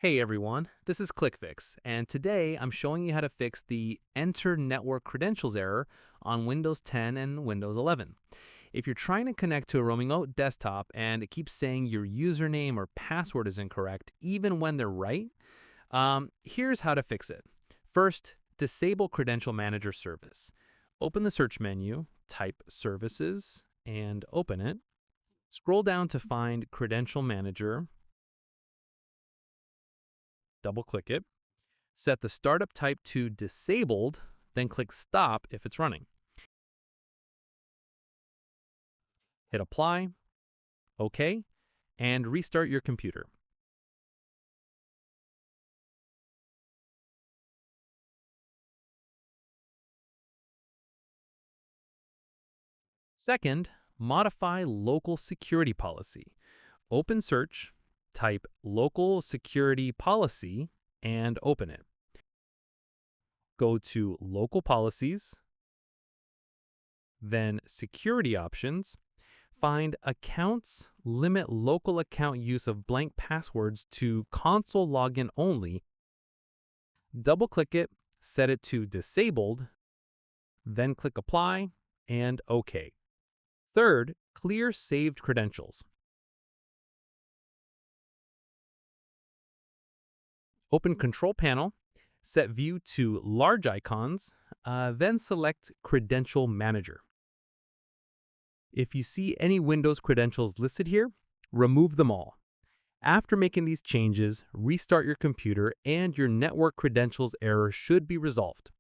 Hey everyone, this is ClickFix, and today I'm showing you how to fix the Enter Network Credentials error on Windows 10 and Windows 11. If you're trying to connect to a remote desktop and it keeps saying your username or password is incorrect, even when they're right, here's how to fix it. First, disable Credential Manager Service. Open the search menu, type Services, and open it. Scroll down to find Credential Manager, double-click it. Set the startup type to disabled, then click stop if it's running. Hit apply, OK, and restart your computer. Second, modify local security policy. Open search, type local security policy, and open it. Go to local policies, then security options. Find accounts, limit local account use of blank passwords to console login only. Double-click it, set it to disabled, then click apply and OK. Third, clear saved credentials. Open Control Panel, set view to large icons, then select Credential Manager. If you see any Windows credentials listed here, remove them all. After making these changes, restart your computer and your network credentials error should be resolved.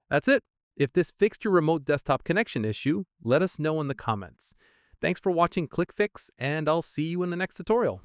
That's it. If this fixed your remote desktop connection issue, let us know in the comments. Thanks for watching ClickFix, and I'll see you in the next tutorial.